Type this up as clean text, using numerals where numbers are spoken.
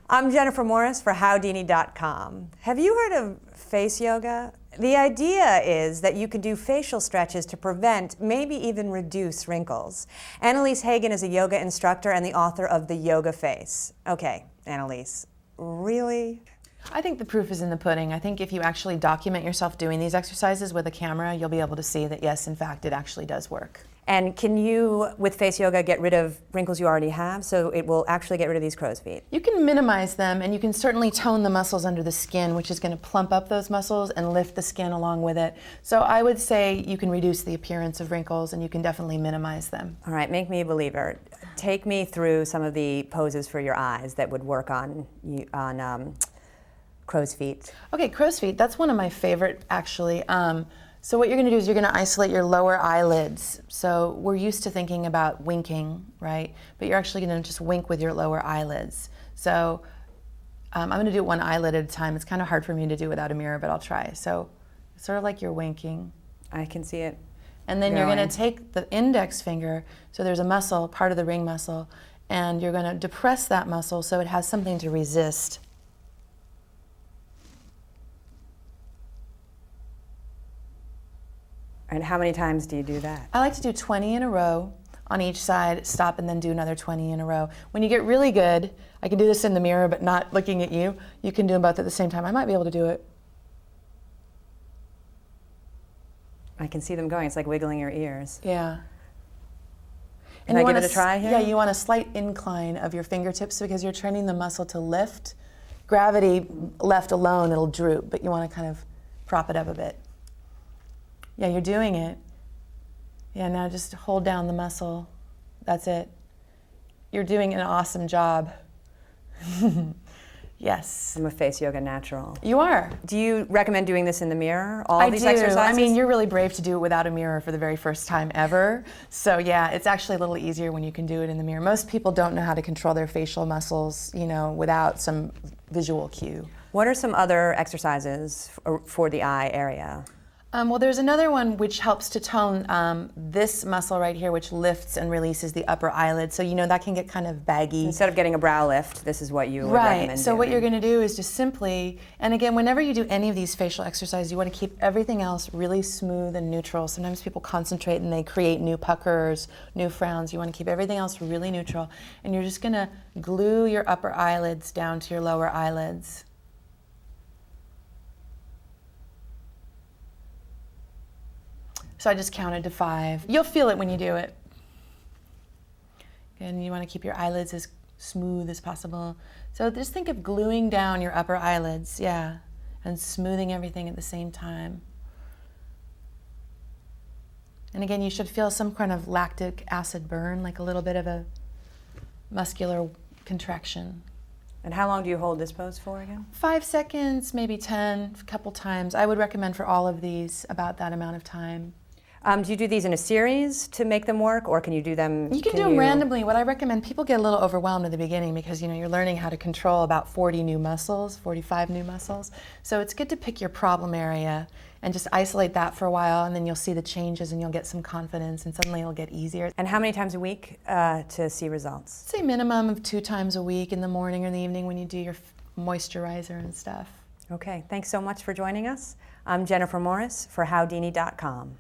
I'm Jennifer Morris for Howdini.com. Have you heard of face yoga? The idea is that you can do facial stretches to prevent, maybe even reduce wrinkles. Annalise Hagen is a yoga instructor and the author of The Yoga Face. Okay, Annalise, really? I think the proof is in the pudding. I think if you actually document yourself doing these exercises with a camera, you'll be able to see that yes, in fact, it actually does work. And can you, with face yoga, get rid of wrinkles you already have, so it will actually get rid of these crow's feet? You can minimize them, and you can certainly tone the muscles under the skin, which is going to plump up those muscles and lift the skin along with it. So I would say you can reduce the appearance of wrinkles, and you can definitely minimize them. All right, make me a believer. Take me through some of the poses for your eyes that would work on crow's feet. Okay, crow's feet, that's one of my favorite, actually. So what you're going to do is you're going to isolate your lower eyelids. So we're used to thinking about winking, right? But you're actually going to just wink with your lower eyelids. So I'm going to do one eyelid at a time. It's kind of hard for me to do without a mirror, but I'll try. So it's sort of like you're winking. I can see it. And then you're going to take the index finger, so there's a muscle, part of the ring muscle, and you're going to depress that muscle so it has something to resist. And how many times do you do that? I like to do 20 in a row on each side, stop, and then do another 20 in a row. When you get really good, I can do this in the mirror but not looking at you. You can do them both at the same time. I might be able to do it. I can see them going. It's like wiggling your ears. Yeah. Can I give it a try here? Yeah, you want a slight incline of your fingertips because you're training the muscle to lift. Gravity left alone, it'll droop, but you want to kind of prop it up a bit. Yeah, you're doing it. Yeah, now just hold down the muscle. That's it. You're doing an awesome job. Yes. I'm a face yoga natural. You are. Do you recommend doing this in the mirror? All these do. exercises? I mean, you're really brave to do it without a mirror for the very first time ever. So yeah, it's actually a little easier when you can do it in the mirror. Most people don't know how to control their facial muscles, you know, without some visual cue. What are some other exercises for the eye area? Well, there's another one which helps to tone this muscle right here, which lifts and releases the upper eyelid. So, you know, that can get kind of baggy. Instead of getting a brow lift, this is what you would recommend Right. So doing. what you're going to do is just simply, and again, whenever you do any of these facial exercises, you want to keep everything else really smooth and neutral. Sometimes people concentrate and they create new puckers, new frowns. You want to keep everything else really neutral. And you're just going to glue your upper eyelids down to your lower eyelids. So I just counted to 5. You'll feel it when you do it. And you want to keep your eyelids as smooth as possible. So just think of gluing down your upper eyelids, yeah, and smoothing everything at the same time. And again, you should feel some kind of lactic acid burn, like a little bit of a muscular contraction. And how long do you hold this pose for again? 5 seconds, maybe 10, a couple times. I would recommend for all of these about that amount of time. Do you do these in a series to make them work, or can you do them? You can do them randomly. What I recommend, people get a little overwhelmed at the beginning because you know you're learning how to control about 40 new muscles, 45 new muscles. So it's good to pick your problem area and just isolate that for a while, and then you'll see the changes and you'll get some confidence, and suddenly it'll get easier. And how many times a week to see results? Say minimum of 2 times a week, in the morning or in the evening when you do your moisturizer and stuff. Okay, thanks so much for joining us. I'm Jennifer Morris for Howdini.com.